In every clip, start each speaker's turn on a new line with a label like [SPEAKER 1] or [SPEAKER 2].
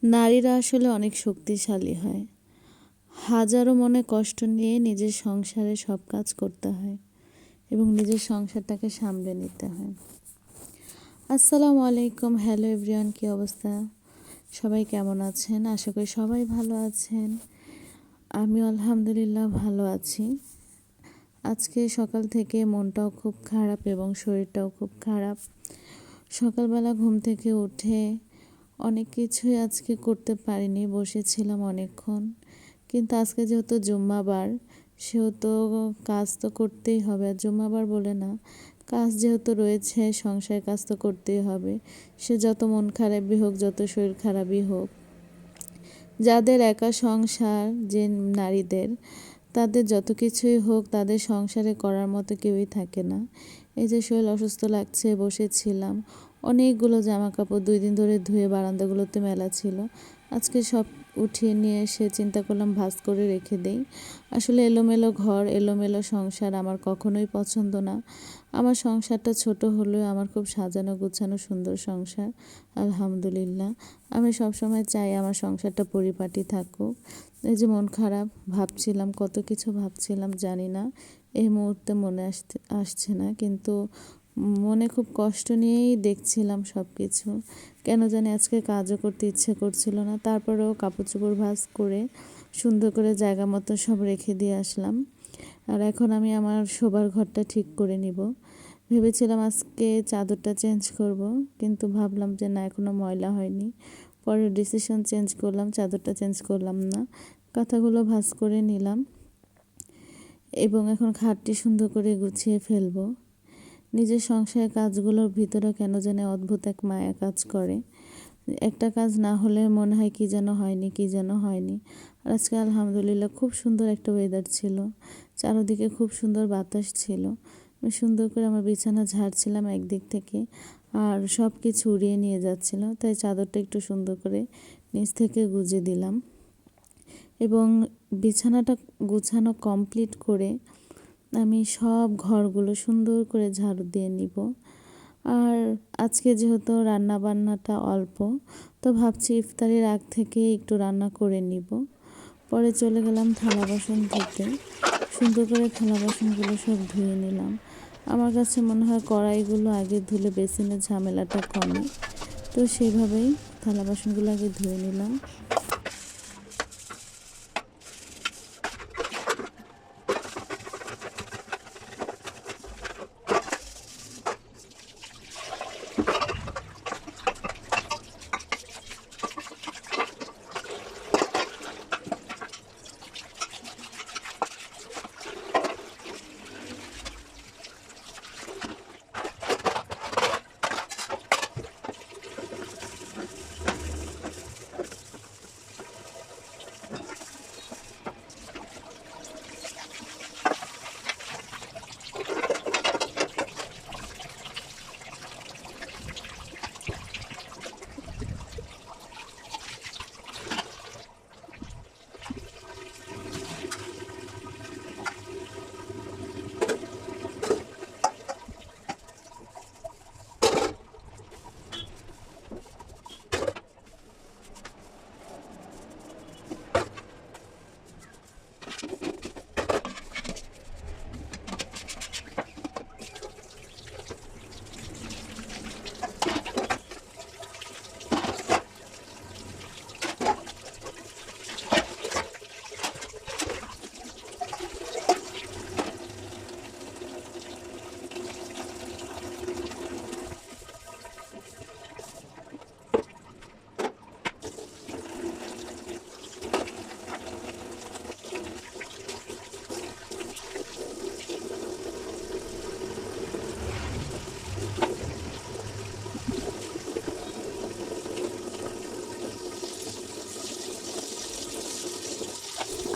[SPEAKER 1] নারীরা আসলে অনেক শক্তিশালী হয়। হাজারো মনে কষ্ট নিয়ে নিজের সংসারে সব কাজ করতে হয় এবং নিজের সংসারটাকে সামলে নিতে হয়। আসসালামু আলাইকুম, হ্যালো এভরিওয়ান, কী অবস্থা? সবাই কেমন আছেন? আশা করি সবাই ভালো আছেন। আমি আলহামদুলিল্লাহ ভালো আছি। আজকে সকাল থেকে মনটাও খুব খারাপ এবং শরীরটাও খুব খারাপ। সকালবেলা ঘুম থেকে উঠে অনেক কিছুই আজকে করতে পারিনি, বসেছিলাম অনেকক্ষণ। কিন্তু আজকে যেহেতু জুম্মাবার, সেহেতু কাজ তো করতেই হবে। আর জুম্মাবার বলে না, কাজ যেহেতু রয়েছে, সংসারের কাজ তো করতেই হবে। সে যত মন খারাপই হোক, যত শরীর খারাপই হোক, যাদের একা সংসার, যে নারীদের, তাদের যত কিছুই হোক, তাদের সংসারে করার মতো কেউই থাকে না। এই যে শরীর অসুস্থ লাগছে, বসেছিলাম। অনেকগুলো জামা কাপড় 2 দিন ধরে ধুয়ে বারান্দাগুলোতে মেলা ছিল। আজকে সব উঠিয়ে নিয়ে এসে চিন্তা করলাম ভাঁজ করে রেখে দেই। আসলে এলোমেলো ঘর, এলোমেলো সংসার আমার কখনোই পছন্দ না। আমার সংসারটা ছোট হলেও আমার খুব সাজানো গোছানো সুন্দর সংসার, আলহামদুলিল্লাহ। আমি সবসময় চাই আমার সংসারটা পরিপাটি থাকুক। এই যে মন খারাপ, ভাবছিলাম, কত কিছু ভাবছিলাম, জানি না এই মুহূর্তে মনে আসছে না, কিন্তু মনে খুব কষ্ট নিয়েই দেখছিলাম সব কিছু। কেন জানি আজকে কাজও করতে ইচ্ছে করছিল না। তারপরেও কাপড় চোপড় ভাঁজ করে সুন্দর করে জায়গা মতো সব রেখে দিয়ে আসলাম। আর এখন আমি আমার শোবার ঘরটা ঠিক করে নিব। ভেবেছিলাম আজকে চাদরটা চেঞ্জ করব, কিন্তু ভাবলাম যে না, এখনও ময়লা হয়নি। পরে ডিসিশন চেঞ্জ করলাম, চাদরটা চেঞ্জ করলাম না। কাঁথাগুলো ভাঁজ করে নিলাম এবং এখন খাটটি সুন্দর করে গুছিয়ে ফেলবো। নিজের সংসারের কাজগুলোর ভিতরে কেন জানি অদ্ভুত এক মায়া কাজ করে। একটা কাজ না হলে মনে হয় কি যেন হয়নি, কি যেন হয়নি। আর আজকে আলহামদুলিল্লাহ খুব সুন্দর একটা ওয়েদার ছিল, চারদিকে খুব সুন্দর বাতাস ছিল। আমি সুন্দর করে আমার বিছানা ঝাড়ছিলাম একদিক থেকে, আর সব কিছু উড়িয়ে নিয়ে যাচ্ছিল। তাই চাদরটা একটু সুন্দর করে নিচ থেকে গুজে দিলাম এবং বিছানাটা গুছানো কমপ্লিট করে আমি সব ঘরগুলো সুন্দর করে ঝাড়ু দিয়ে নিব। আর আজকে যেহেতু রান্না বান্নাটা অল্প, তো ভাবছি ইফতারের আগ থেকে একটু রান্না করে নিব। পরে চলে গেলাম থালা বাসন ধুতে। সুন্দর করে থালা বাসনগুলো সব ধুয়ে নিলাম। আমার কাছে মনে হয় কড়াইগুলো আগে ধুলে বেসিনের ঝামেলাটা কমে, তো সেইভাবেই থালা বাসনগুলো আগে ধুয়ে নিলাম।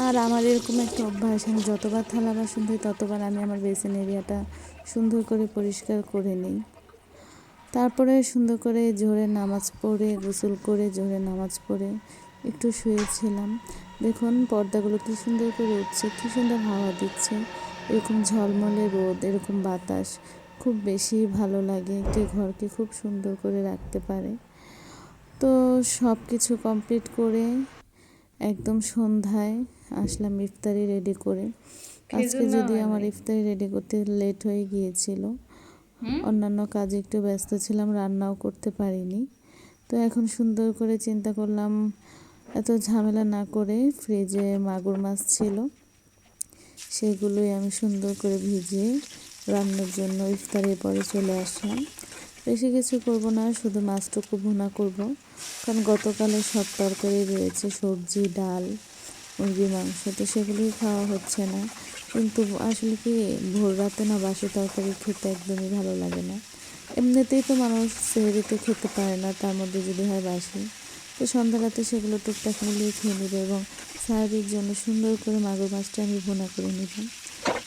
[SPEAKER 1] আর আমার এরকম একটা অভ্যাস, আমি যতবার থালা বাসন ধুই ততবার আমি আমার বেসিন এরিয়াটা সুন্দর করে পরিষ্কার করে নিই। তারপরে সুন্দর করে জোহরের নামাজ পড়ে, গোসল করে জোহরের নামাজ পড়ে একটু শুয়েছিলাম। দেখুন পর্দাগুলো কী সুন্দর করে উঠছে, কী সুন্দর হাওয়া দিচ্ছে। এরকম ঝলমলে রোদ, এরকম বাতাস খুব বেশি ভালো লাগে, একটি ঘরকে খুব সুন্দর করে রাখতে পারে। তো সব কিছু কমপ্লিট করে একদম সন্ধ্যায় আসলাম ইফতারি রেডি করে। আজকে যদি আমার ইফতারি রেডি করতে লেট হয়ে গিয়েছিল, অন্যান্য কাজে একটু ব্যস্ত ছিলাম, রান্নাও করতে পারিনি। তো এখন সুন্দর করে চিন্তা করলাম এত ঝামেলা না করে ফ্রিজে মাগুর মাছ ছিল, সেগুলোই আমি সুন্দর করে ভিজিয়ে রান্নার জন্য ইফতারের পরে চলে আসলাম। বেশি কিছু করব না, শুধু মাছটুকু ভুনা করব, কারণ গতকালের সব তরকারি রয়েছে, সবজি, ডাল, মুরগির মাংস, তো সেগুলোই খাওয়া হচ্ছে না। কিন্তু আসলে কি ভোর রাতে না বাসি তরকারি খেতে একদমই ভালো লাগে না। এমনিতেই তো মানুষ সেহরিতে খেতে পারে না, তার মধ্যে যদি হয় বাসি। তো সন্ধ্যা রাতে সেগুলো টুকটাক মিলিয়ে খেয়ে নেবে এবং সাহারির জন্য সুন্দর করে মাগুর মাছটা আমি ভুনা করে নেব।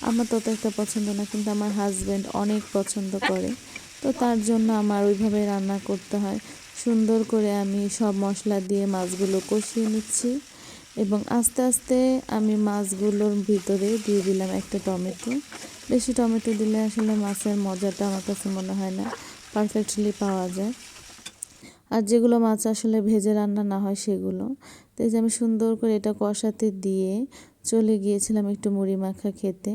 [SPEAKER 1] আমার তত একটা পছন্দ না, কিন্তু আমার হাজব্যান্ড অনেক পছন্দ করে, তো তার জন্য আমার ওইভাবে রান্না করতে হয়। সুন্দর করে আমি সব মশলা দিয়ে মাছগুলো কষিয়ে নিচ্ছি এবং আস্তে আস্তে আমি মাছগুলোর ভিতরে দিয়ে দিলাম একটা টমেটো। বেশি টমেটো দিলে আসলে মাছের মজাটা আমার কাছে মনে হয় না পারফেক্টলি পাওয়া যায়। আর যেগুলো মাছ আসলে ভেজে রান্না না হয় সেগুলো। তো এই যে আমি সুন্দর করে এটা কষাতে দিয়ে চলে গিয়েছিলাম একটু মুড়ি মাখা খেতে।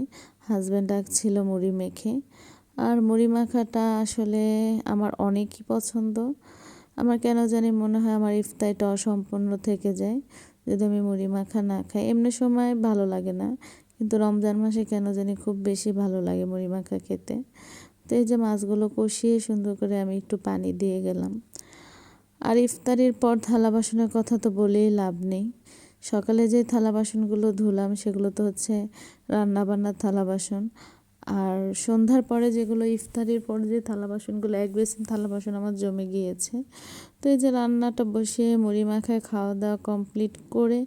[SPEAKER 1] হাজব্যান্ড ডাকছিল মুড়ি মেখে। আর মুড়ি মাখাটা আসলে আমার অনেকই পছন্দ। আমার কেন জানি মনে হয় আমার ইফতারিটা অসম্পূর্ণ থেকে যায় যদি আমি মুড়ি মাখা না খাই। এমনি সময় ভালো লাগে না, কিন্তু রমজান মাসে কেন জানি খুব বেশি ভালো লাগে মুড়ি মাখা খেতে। তো এই যে মাছগুলো কষিয়ে সুন্দর করে আমি একটু পানি দিয়ে গেলাম। আর ইফতারির পর থালা বাসনের কথা তো বলেই লাভ নেই। সকালে যে থালা বাসনগুলো ধুলাম সেগুলো তো হচ্ছে রান্নাবান্নার থালা বাসন। আর সন্ধ্যার পরে যেগুলো ইফতারির পর যে থালা বাসনগুলো, এক বেসিন থালা বাসন আমার জমে গিয়েছে। তো এই যে রান্নাটা বসিয়ে মুড়ি মাখায় খাওয়া দাওয়া কমপ্লিট করে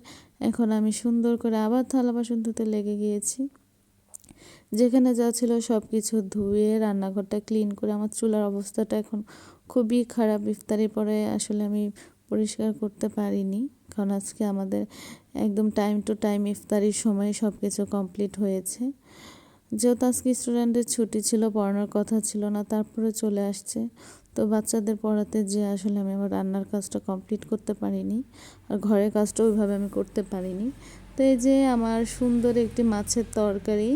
[SPEAKER 1] এখন আমি সুন্দর করে আবার থালা বাসন ধুতে লেগে গিয়েছি। যেখানে যা ছিল সব কিছু ধুয়ে রান্নাঘরটা ক্লিন করে, আমার চুলার অবস্থাটা এখন খুবই খারাপ। ইফতারির পরে আসলে আমি পরিষ্কার করতে পারিনি, কারণ আজকে আমাদের একদম টাইম টু টাইম ইফতারির সময় সব কিছু কমপ্লিট হয়েছে। যেহেতু আজকে স্টুডেন্টের ছুটি ছিল, পড়ানোর কথা ছিল না, তারপরে চলে আসছে। তো বাচ্চাদের পড়াতে যে আসলে আমি আমার রান্নার কাজটা কমপ্লিট করতে পারিনি, আর ঘরের কাজটা ওইভাবে আমি করতে পারিনি। তো এই যে আমার সুন্দর একটি মাছের তরকারি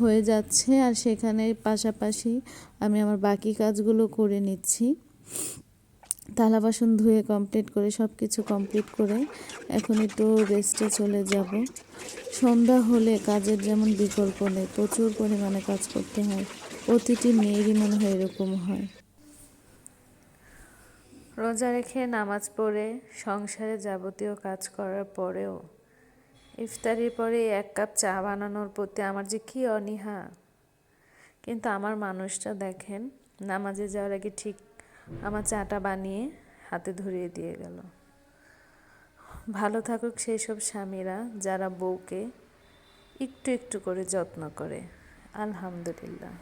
[SPEAKER 1] হয়ে যাচ্ছে, আর সেখানে পাশাপাশি আমি আমার বাকি কাজগুলো করে নিচ্ছি। থালা বাসন ধুয়ে কমপ্লিট করে সব কিছু কমপ্লিট করে এখন একটু রেস্টে চলে যাব। সন্ধ্যা হলে কাজের যেমন বিকল্প নেই, প্রচুর পরিমাণে কাজ করতে হয়। প্রতিটি মেয়েরই মনে হয় এরকম হয়। রোজা রেখে নামাজ পড়ে সংসারে যাবতীয় কাজ করার পরেও ইফতারির পরে 1 কাপ চা বানানোর প্রতি আমার যে কী অনীহা। কিন্তু আমার মানুষটা দেখেন, নামাজে যাওয়ার আগে ঠিক আমার চাটা বানিয়ে হাতে ধরিয়ে দিয়ে গেল। ভালো থাকুক সেই সব স্বামীরা যারা বউকে একটু একটু করে যত্ন করে। আলহামদুলিল্লাহ।